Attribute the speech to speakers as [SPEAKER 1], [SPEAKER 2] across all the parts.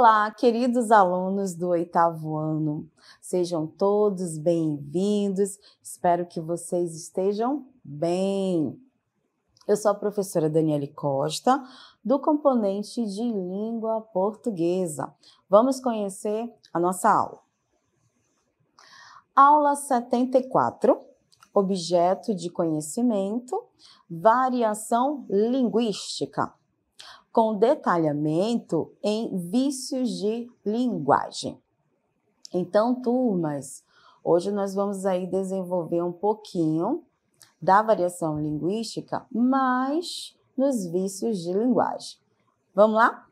[SPEAKER 1] Olá, queridos alunos do 8º ano, sejam todos bem-vindos, espero que vocês estejam bem. Eu sou a professora Daniele Costa, do componente de língua portuguesa. Vamos conhecer a nossa aula. Aula 74, objeto de conhecimento, variação linguística, com detalhamento em vícios de linguagem. Então, turmas, hoje nós vamos aí desenvolver um pouquinho da variação linguística, mas nos vícios de linguagem. Vamos lá?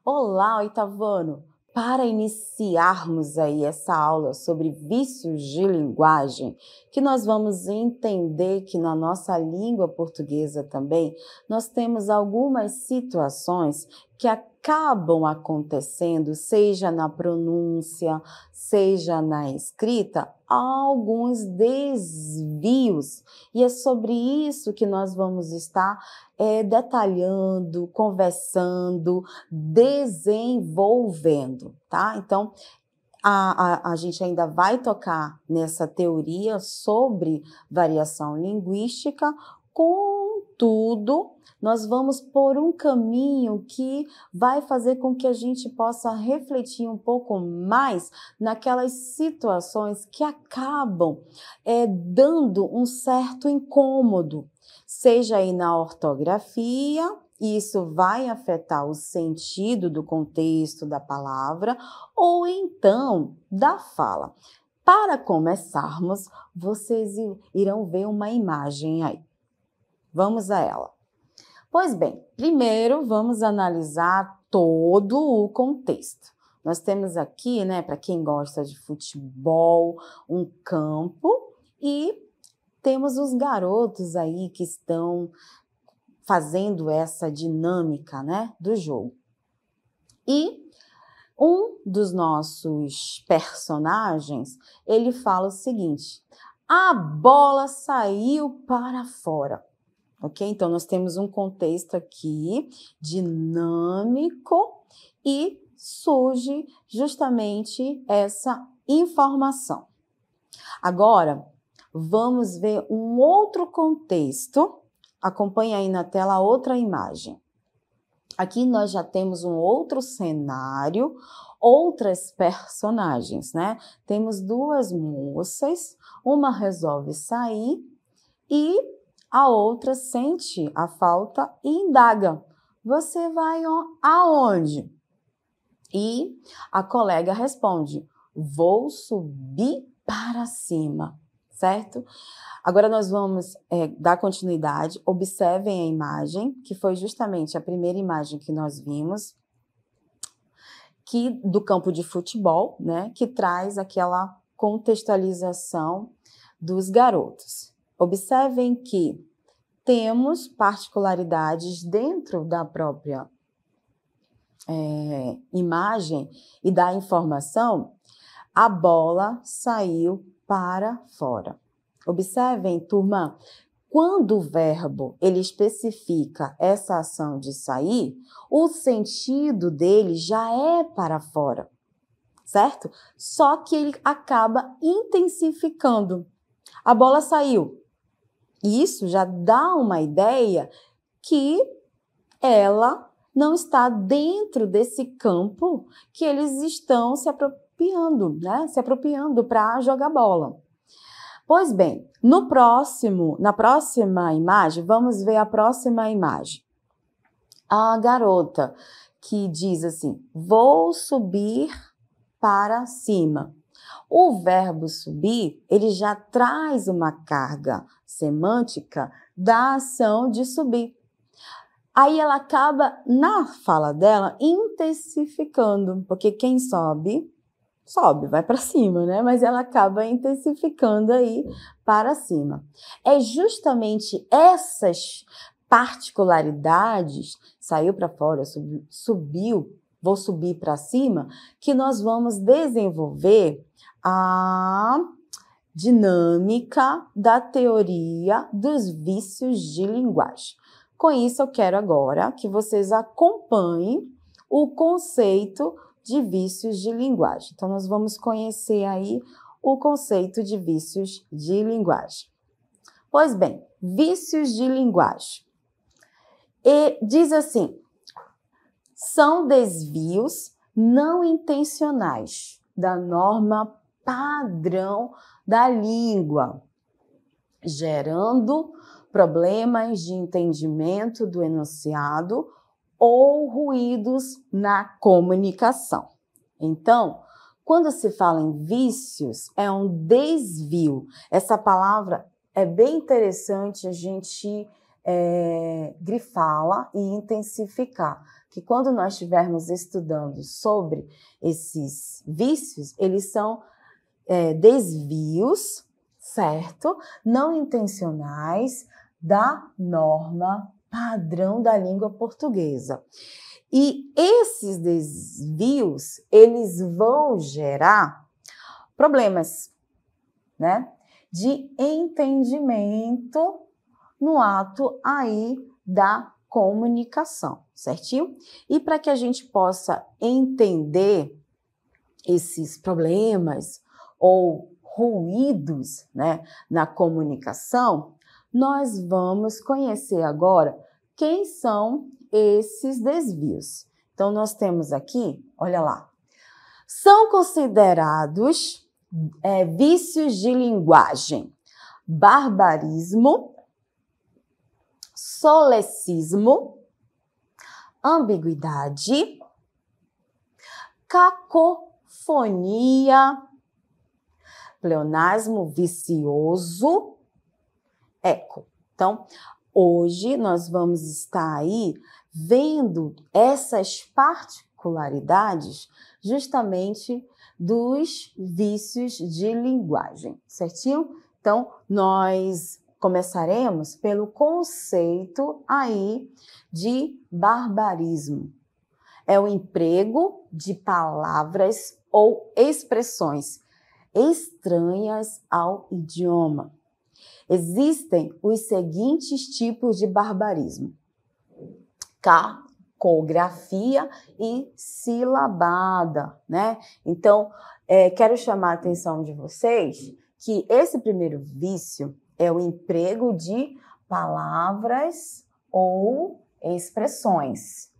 [SPEAKER 1] Olá, 8º ano! Para iniciarmos aí essa aula sobre vícios de linguagem, que nós vamos entender que na nossa língua portuguesa também, nós temos algumas situações que acabam acontecendo, seja na pronúncia, seja na escrita, alguns desvios. E é sobre isso que nós vamos estar detalhando, conversando, desenvolvendo, tá? Então, a gente ainda vai tocar nessa teoria sobre variação linguística, contudo, nós vamos por um caminho que vai fazer com que a gente possa refletir um pouco mais naquelas situações que acabam dando um certo incômodo, seja aí na ortografia, isso vai afetar o sentido do contexto da palavra, ou então da fala. Para começarmos, vocês irão ver uma imagem aí. Vamos a ela. Pois bem, primeiro vamos analisar todo o contexto. Nós temos aqui, né, para quem gosta de futebol, um campo e temos os garotos aí que estão fazendo essa dinâmica, né, do jogo. E um dos nossos personagens, ele fala o seguinte: a bola saiu para fora. Ok? Então, nós temos um contexto aqui dinâmico e surge justamente essa informação. Agora, vamos ver um outro contexto. Acompanhe aí na tela outra imagem. Aqui nós já temos um outro cenário, outras personagens, né? Temos duas moças, uma resolve sair e a outra sente a falta e indaga: você vai aonde? E a colega responde: vou subir para cima, certo? Agora nós vamos dar continuidade. Observem a imagem, que foi justamente a primeira imagem que nós vimos, do campo de futebol, né, que traz aquela contextualização dos garotos. Observem que temos particularidades dentro da própria imagem e da informação. A bola saiu para fora. Observem, turma, quando o verbo ele especifica essa ação de sair, o sentido dele já é para fora, certo? Só que ele acaba intensificando. A bola saiu. Isso já dá uma ideia que ela não está dentro desse campo que eles estão se apropriando, né? Se apropriando para jogar bola. Pois bem, na próxima imagem, vamos ver a próxima imagem. A garota que diz assim: vou subir para cima. O verbo subir, ele já traz uma carga semântica da ação de subir. Aí ela acaba, na fala dela, intensificando, porque quem sobe, vai para cima, né? Mas ela acaba intensificando aí para cima. É justamente essas particularidades, saiu para fora, subiu, vou subir para cima, que nós vamos desenvolver dinâmica da teoria dos vícios de linguagem. Com isso, eu quero agora que vocês acompanhem o conceito de vícios de linguagem. Então, nós vamos conhecer aí o conceito de vícios de linguagem. Pois bem, vícios de linguagem. E diz assim, são desvios não intencionais da norma padrão da língua, gerando problemas de entendimento do enunciado ou ruídos na comunicação. Então, quando se fala em vícios, é um desvio. Essa palavra é bem interessante a gente grifá-la e intensificar, que quando nós estivermos estudando sobre esses vícios, eles são desvios, certo? Não intencionais da norma padrão da língua portuguesa. E esses desvios, eles vão gerar problemas, né, de entendimento no ato aí da comunicação, certinho? E para que a gente possa entender esses problemas ou ruídos, né, na comunicação, nós vamos conhecer agora quem são esses desvios. Então, nós temos aqui, olha lá, são considerados vícios de linguagem, barbarismo, solecismo, ambiguidade, cacofonia, pleonasmo vicioso, eco. Então, hoje nós vamos estar aí vendo essas particularidades justamente dos vícios de linguagem, certinho? Então, nós começaremos pelo conceito aí de barbarismo. É o emprego de palavras ou expressões estranhas ao idioma. Existem os seguintes tipos de barbarismo: cacografia e silabada, né? Então, quero chamar a atenção de vocês que esse primeiro vício é o emprego de palavras ou expressões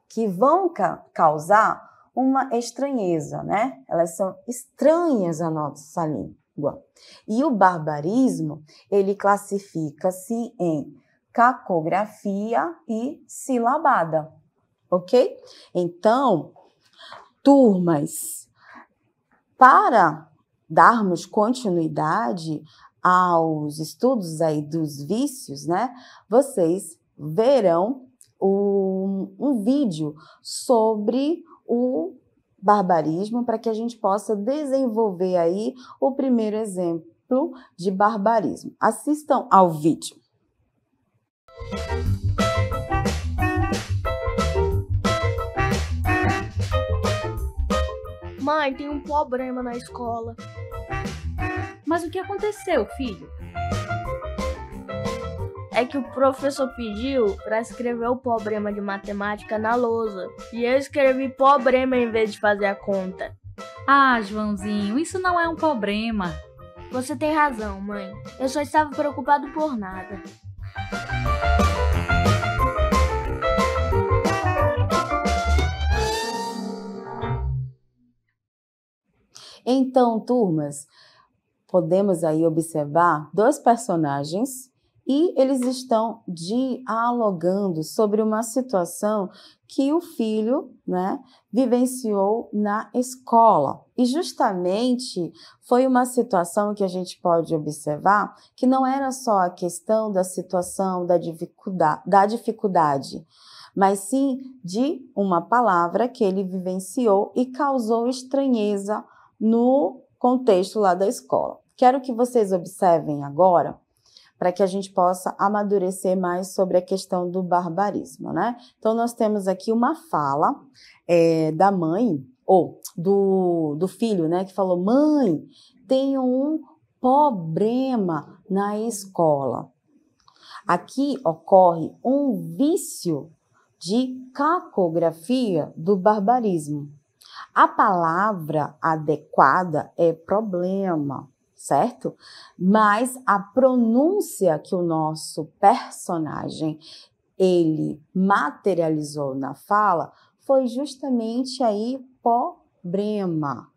[SPEAKER 1] que vão causar uma estranheza, né? Elas são estranhas à nossa língua. E o barbarismo, ele classifica-se em cacografia e silabada, ok? Então, turmas, para darmos continuidade aos estudos aí dos vícios, né? Vocês verão um vídeo sobre o barbarismo para que a gente possa desenvolver aí o primeiro exemplo de barbarismo. Assistam ao vídeo.
[SPEAKER 2] Mãe, tem um problema na escola.
[SPEAKER 3] Mas o que aconteceu, filho?
[SPEAKER 2] É que o professor pediu para escrever o problema de matemática na lousa. E eu escrevi problema em vez de fazer a conta.
[SPEAKER 3] Ah, Joãozinho, isso não é um problema.
[SPEAKER 2] Você tem razão, mãe. Eu só estava preocupado por nada.
[SPEAKER 1] Então, turmas, podemos aí observar dois personagens e eles estão dialogando sobre uma situação que o filho, né, vivenciou na escola. E justamente foi uma situação que a gente pode observar que não era só a questão da situação da dificuldade, mas sim de uma palavra que ele vivenciou e causou estranheza no contexto lá da escola. Quero que vocês observem agora, para que a gente possa amadurecer mais sobre a questão do barbarismo, né? Então, nós temos aqui uma fala da mãe, ou do filho, né? Que falou, mãe, tenho um problema na escola. Aqui ocorre um vício de cacografia do barbarismo. A palavra adequada é problema, certo? Mas a pronúncia que o nosso personagem ele materializou na fala foi justamente aí problema.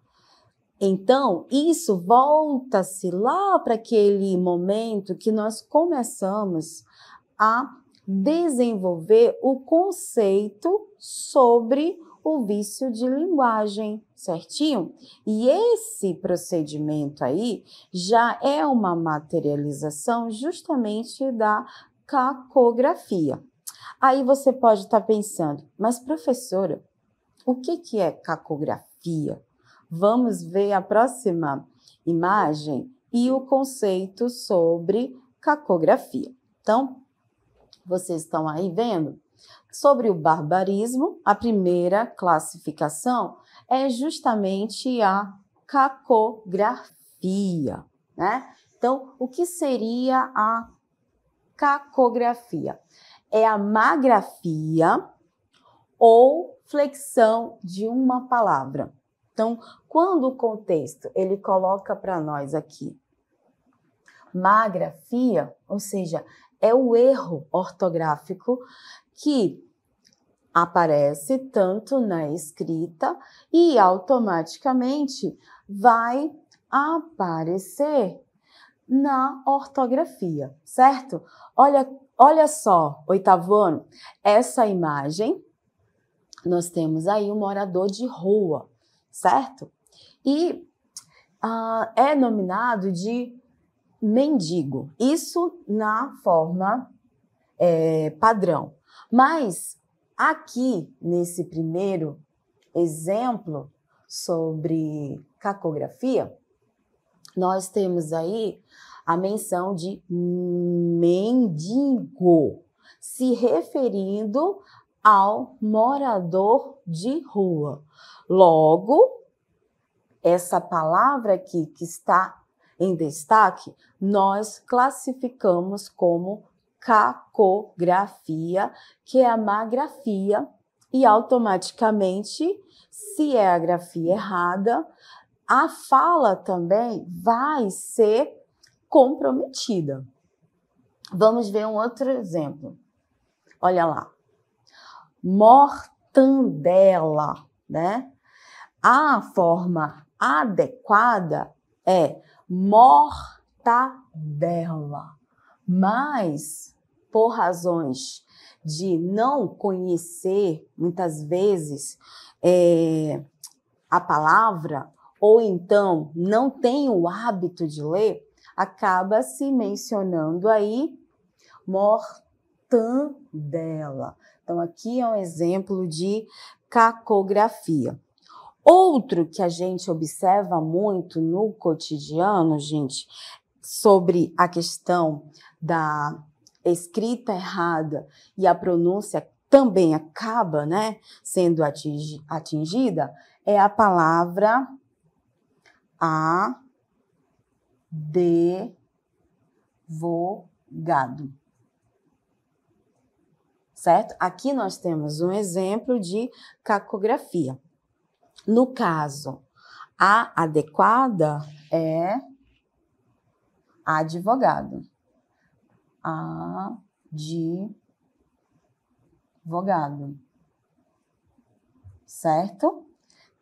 [SPEAKER 1] Então, isso volta-se lá para aquele momento que nós começamos a desenvolver o conceito sobre o vício de linguagem, certinho? E esse procedimento aí já é uma materialização justamente da cacografia. Aí você pode estar pensando, mas professora, o que é cacografia? Vamos ver a próxima imagem e o conceito sobre cacografia. Então, vocês estão aí vendo? Sobre o barbarismo, a primeira classificação é justamente a cacografia, né? Então, o que seria a cacografia? É a má grafia ou flexão de uma palavra. Então, quando o contexto ele coloca para nós aqui má grafia, ou seja, é o erro ortográfico que aparece tanto na escrita e automaticamente vai aparecer na ortografia, certo? Olha só, oitavo ano, essa imagem, nós temos aí um morador de rua, certo? E é nominado de mendigo, isso na forma padrão. Mas aqui, nesse primeiro exemplo sobre cacografia, nós temos aí a menção de mendigo, se referindo ao morador de rua. Logo, essa palavra aqui que está em destaque, nós classificamos como cacografia, que é a má grafia, e automaticamente, se é a grafia errada, a fala também vai ser comprometida. Vamos ver um outro exemplo. Olha lá. Mortandela, né? A forma adequada é mortadela, mas por razões de não conhecer muitas vezes a palavra, ou então não tem o hábito de ler, acaba se mencionando aí mortandela. Então, aqui é um exemplo de cacografia. Outro que a gente observa muito no cotidiano, gente, sobre a questão da escrita errada e a pronúncia também acaba, né, sendo atingida, é a palavra advogado. Certo? Aqui nós temos um exemplo de cacografia. No caso, a adequada é advogado. Advogado. Certo?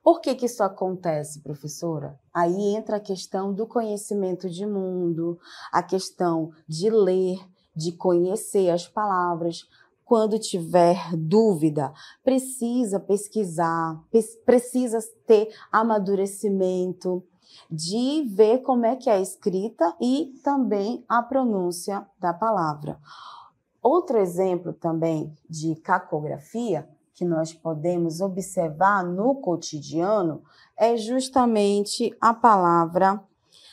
[SPEAKER 1] Por que isso acontece, professora? Aí entra a questão do conhecimento de mundo, a questão de ler, de conhecer as palavras. Quando tiver dúvida, precisa pesquisar, precisa ter amadurecimento, de ver como é que é a escrita e também a pronúncia da palavra. Outro exemplo também de cacografia que nós podemos observar no cotidiano é justamente a palavra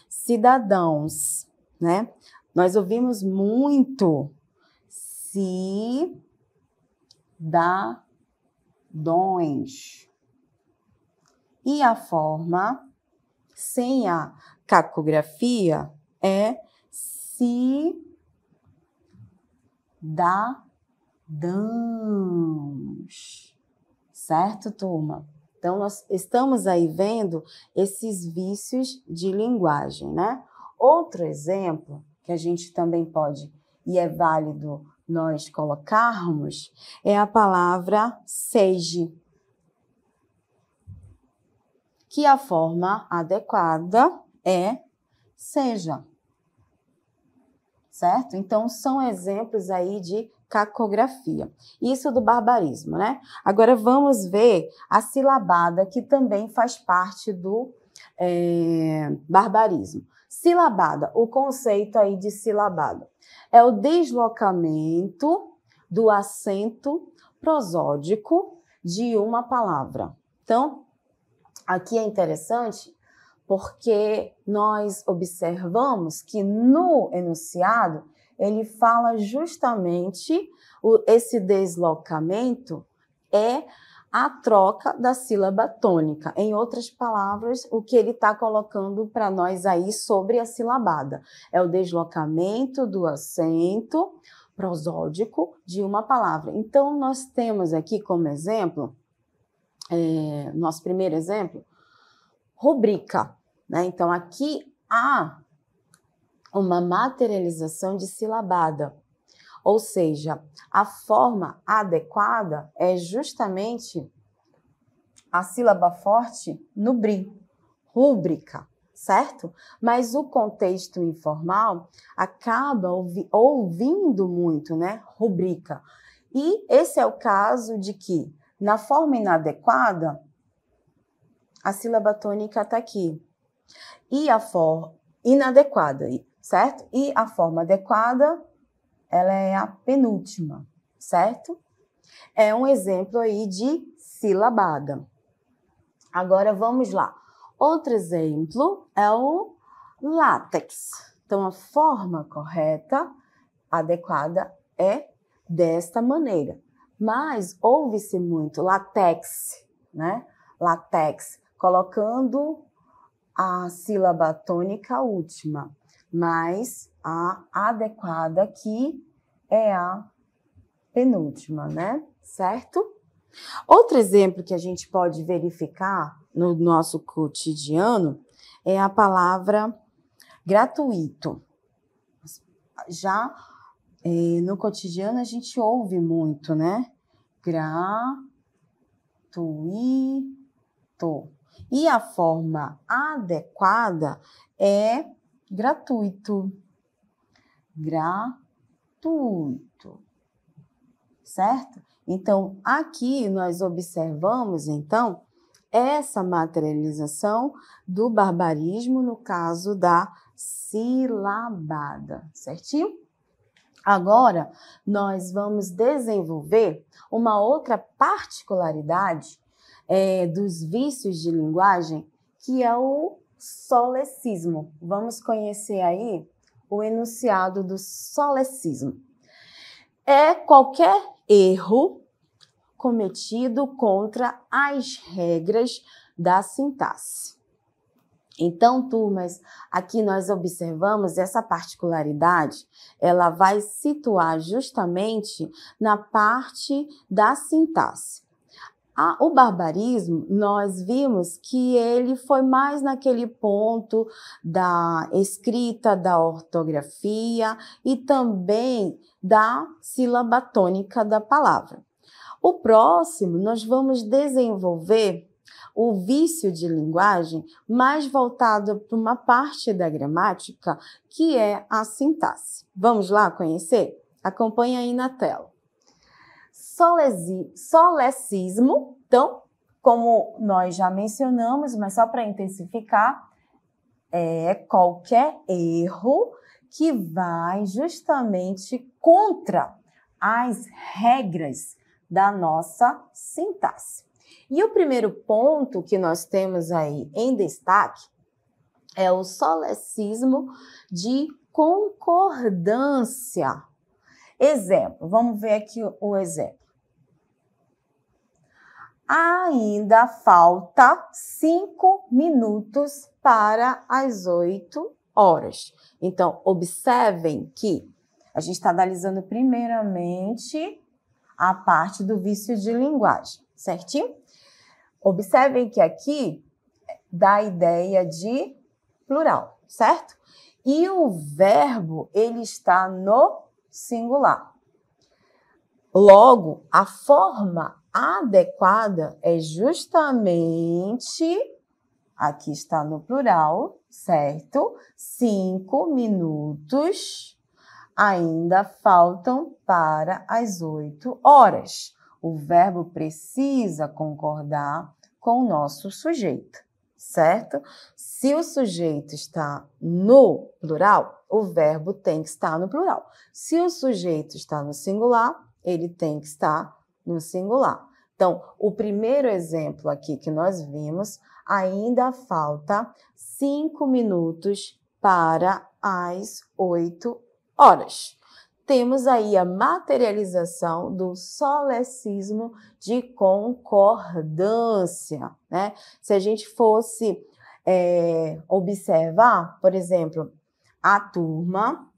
[SPEAKER 1] cidadãos, né? Nós ouvimos muito cidadãos. E a forma sem a cacografia é cidadãos. Certo, turma? Então, nós estamos aí vendo esses vícios de linguagem, né? Outro exemplo que a gente também pode, e é válido nós colocarmos, é a palavra seja, que a forma adequada é seja, certo? Então, são exemplos aí de cacografia. Isso do barbarismo, né? Agora, vamos ver a silabada, que também faz parte do barbarismo. Silabada, o conceito aí de silabada é o deslocamento do acento prosódico de uma palavra. Então, aqui é interessante porque nós observamos que no enunciado ele fala justamente esse deslocamento é a troca da sílaba tônica. Em outras palavras, o que ele está colocando para nós aí sobre a silabada é o deslocamento do acento prosódico de uma palavra. Então, nós temos aqui como exemplo, nosso primeiro exemplo, rubrica, né? Então, aqui há uma materialização de silabada, ou seja, a forma adequada é justamente a sílaba forte no BRI, rúbrica, certo? Mas o contexto informal acaba ouvindo muito, né? Rubrica. E esse é o caso de que, na forma inadequada, a sílaba tônica está aqui. E a forma inadequada, certo? E a forma adequada, ela é a penúltima, certo? É um exemplo aí de silabada. Agora, vamos lá. Outro exemplo é o látex. Então, a forma correta, adequada, é desta maneira. Mas ouve-se muito látex, né? Látex, colocando a sílaba tônica última, mas a adequada aqui é a penúltima, né? Certo? Outro exemplo que a gente pode verificar no nosso cotidiano é a palavra gratuito. Já no cotidiano a gente ouve muito, né? Gratuito. E a forma adequada é gratuito. Gratuito. Certo? Então, aqui nós observamos, então, essa materialização do barbarismo no caso da silabada, certinho? Agora, nós vamos desenvolver uma outra particularidade dos vícios de linguagem, que é o solecismo. Vamos conhecer aí o enunciado do solecismo. É qualquer erro cometido contra as regras da sintaxe. Então, turmas, aqui nós observamos essa particularidade, ela vai situar justamente na parte da sintaxe. O barbarismo, nós vimos que ele foi mais naquele ponto da escrita, da ortografia e também da sílaba tônica da palavra. O próximo, nós vamos desenvolver o vício de linguagem mais voltado para uma parte da gramática, que é a sintaxe. Vamos lá conhecer? Acompanhe aí na tela. Solecismo, então, como nós já mencionamos, mas só para intensificar, é qualquer erro que vai justamente contra as regras da nossa sintaxe. E o primeiro ponto que nós temos aí em destaque é o solecismo de concordância. Exemplo, vamos ver aqui o exemplo. Ainda falta 5 minutos para as 8 horas. Então, observem que a gente está analisando primeiramente a parte do vício de linguagem, certinho? Observem que aqui dá a ideia de plural, certo? E o verbo, ele está no singular. Logo, a forma adequada é justamente, aqui está no plural, certo? 5 minutos ainda faltam para as 8 horas. O verbo precisa concordar com o nosso sujeito, certo? Se o sujeito está no plural, o verbo tem que estar no plural. Se o sujeito está no singular, ele tem que estar no singular. Então, o primeiro exemplo aqui que nós vimos, ainda falta 5 minutos para as 8 horas. Temos aí a materialização do solecismo de concordância, né? Se a gente fosse observar, por exemplo, a turma,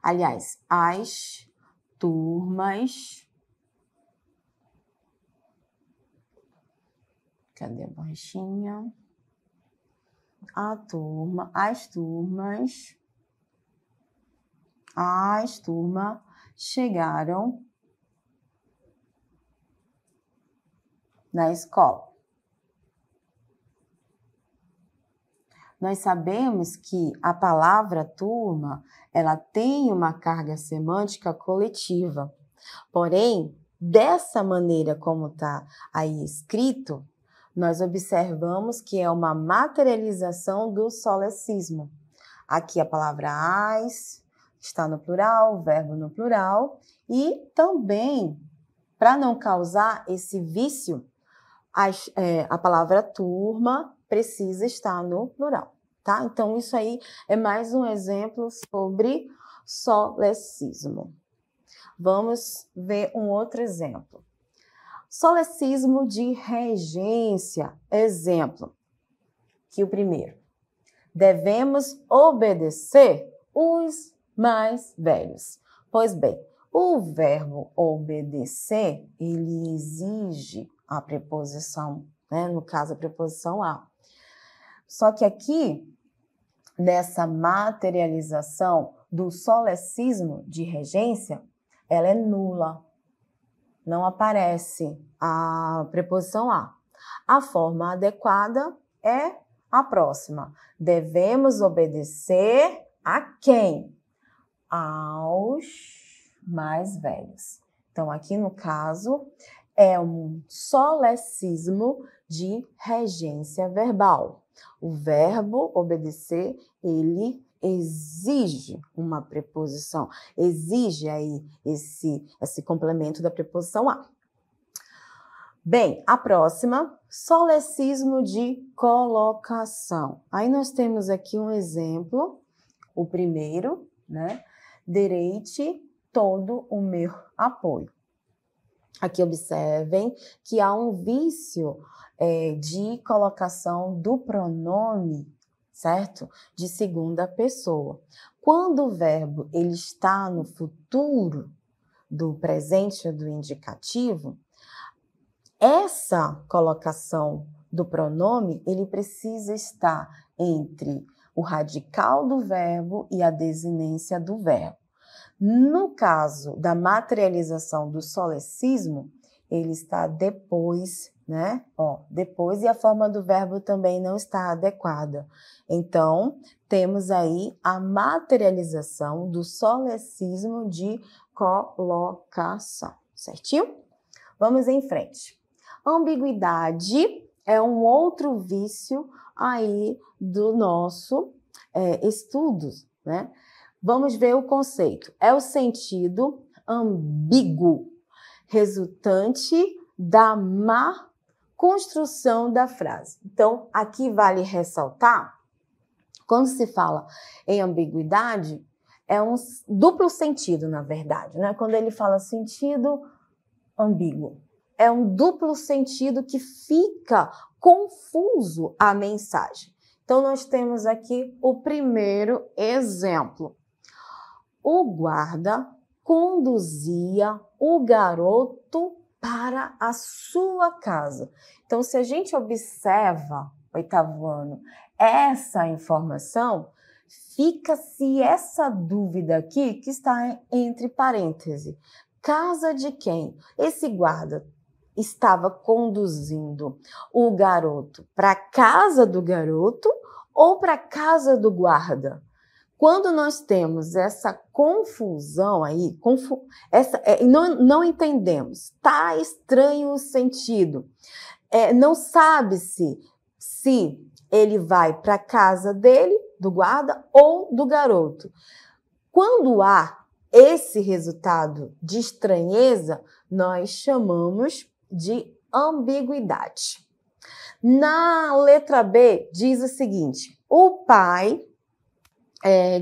[SPEAKER 1] aliás, as turmas, cadê a borrachinha? A turma, as turmas chegaram na escola. Nós sabemos que a palavra turma, ela tem uma carga semântica coletiva. Porém, dessa maneira como está aí escrito, nós observamos que é uma materialização do solecismo. Aqui a palavra as está no plural, o verbo no plural, e também, para não causar esse vício, a palavra turma precisa estar no plural, tá? Então, isso aí é mais um exemplo sobre solecismo. Vamos ver um outro exemplo. Solecismo de regência. Exemplo, que o primeiro. Devemos obedecer os mais velhos. Pois bem, o verbo obedecer, ele exige a preposição, né? No caso, a preposição a. Só que aqui, nessa materialização do solecismo de regência, ela é nula. Não aparece a preposição a. A forma adequada é a próxima. Devemos obedecer a quem? Aos mais velhos. Então, aqui no caso, é um solecismo de regência verbal. O verbo obedecer, ele exige uma preposição, exige aí esse complemento da preposição a. Bem, a próxima, solecismo de colocação. Aí nós temos aqui um exemplo, o primeiro, né? Dereite todo o meu apoio. Aqui observem que há um vício de colocação do pronome, certo? De segunda pessoa. Quando o verbo ele está no futuro do presente ou do indicativo, essa colocação do pronome, ele precisa estar entre o radical do verbo e a desinência do verbo. No caso da materialização do solecismo, ele está depois, né? Depois, e a forma do verbo também não está adequada. Então, temos aí a materialização do solecismo de colocação, certinho? Vamos em frente. Ambiguidade é um outro vício aí do nosso estudo, né? Vamos ver o conceito. É o sentido ambíguo, resultante da má construção da frase. Então, aqui vale ressaltar, quando se fala em ambiguidade, é um duplo sentido, na verdade, né? Quando ele fala sentido ambíguo, é um duplo sentido que fica confuso a mensagem. Então, nós temos aqui o primeiro exemplo. O guarda conduzia o garoto para a sua casa. Então, se a gente observa, oitavo ano, essa informação, fica-se essa dúvida aqui que está entre parênteses. Casa de quem? Esse guarda estava conduzindo o garoto para a casa do garoto ou para a casa do guarda? Quando nós temos essa confusão aí, não entendemos, está estranho o sentido, não sabe-se se ele vai para a casa dele, do guarda, ou do garoto. Quando há esse resultado de estranheza, nós chamamos de ambiguidade. Na letra B, diz o seguinte: o pai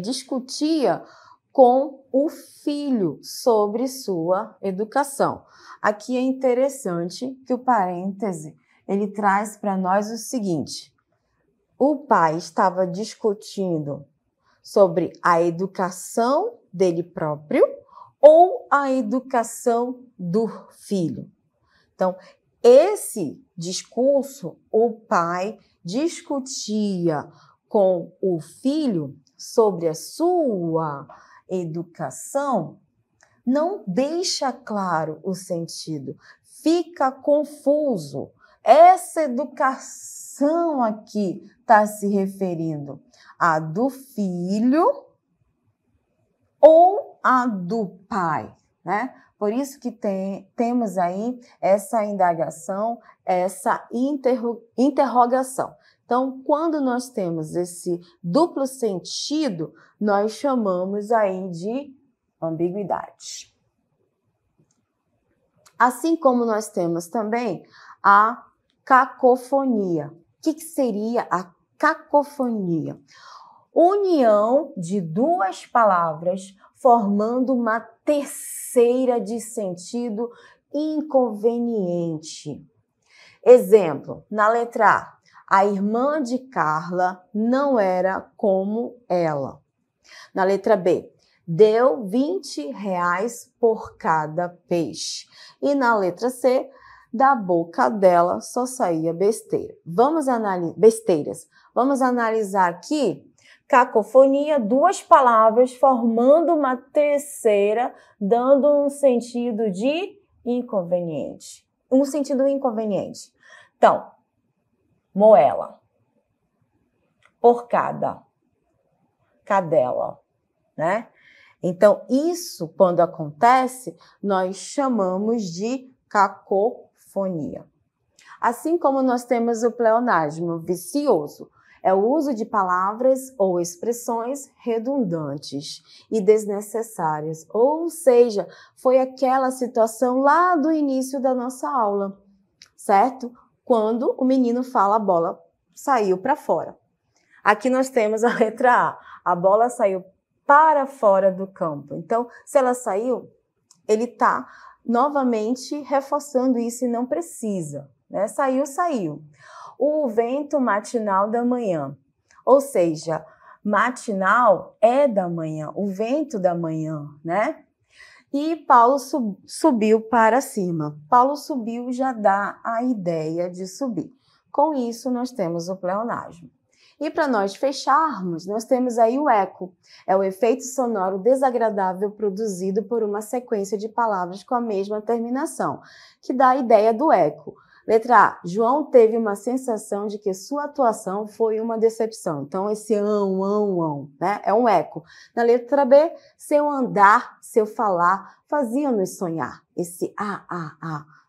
[SPEAKER 1] discutia com o filho sobre sua educação. Aqui é interessante que o parêntese ele traz para nós o seguinte: o pai estava discutindo sobre a educação dele próprio ou a educação do filho. Então, esse discurso, o pai discutia com o filho sobre a sua educação, não deixa claro o sentido, fica confuso. Essa educação aqui está se referindo à do filho ou à do pai, né? Por isso que temos aí essa indagação, essa interrogação. Então, quando nós temos esse duplo sentido, nós chamamos aí de ambiguidade. Assim como nós temos também a cacofonia. O que seria a cacofonia? União de duas palavras formando uma terceira de sentido inconveniente. Exemplo, na letra A irmã de Carla não era como ela. Na letra B, deu R$20 por cada peixe. E na letra C, da boca dela só saía besteira. Besteiras. Vamos analisar aqui. Cacofonia, duas palavras formando uma terceira, dando um sentido de inconveniente. Um sentido inconveniente. Então, moela, porcada, cadela, né? Então, isso, quando acontece, nós chamamos de cacofonia. Assim como nós temos o pleonasmo vicioso, é o uso de palavras ou expressões redundantes e desnecessárias. Ou seja, foi aquela situação lá do início da nossa aula, certo? Quando o menino fala a bola saiu para fora. Aqui nós temos a letra A bola saiu para fora do campo. Então, se ela saiu, ele está novamente reforçando isso e não precisa, né? Saiu, saiu. O vento matinal da manhã, ou seja, matinal é da manhã, o vento da manhã, né? E Paulo subiu para cima. Paulo subiu já dá a ideia de subir. Com isso, nós temos o pleonasmo. E para nós fecharmos, nós temos aí o eco. É o efeito sonoro desagradável produzido por uma sequência de palavras com a mesma terminação, que dá a ideia do eco. Letra A. João teve uma sensação de que sua atuação foi uma decepção. Então, esse né? É um eco. Na letra B, seu andar, seu falar, faziam-nos sonhar. Esse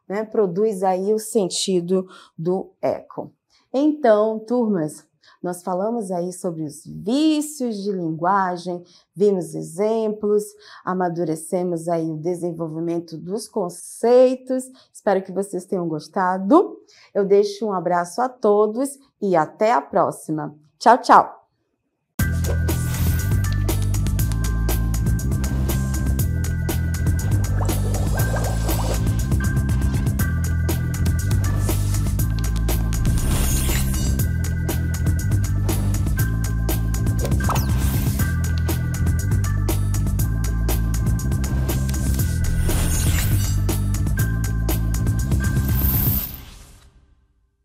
[SPEAKER 1] né? Produz aí o sentido do eco. Então, turmas, nós falamos aí sobre os vícios de linguagem, vimos exemplos, amadurecemos aí o desenvolvimento dos conceitos. Espero que vocês tenham gostado. Eu deixo um abraço a todos e até a próxima. Tchau, tchau!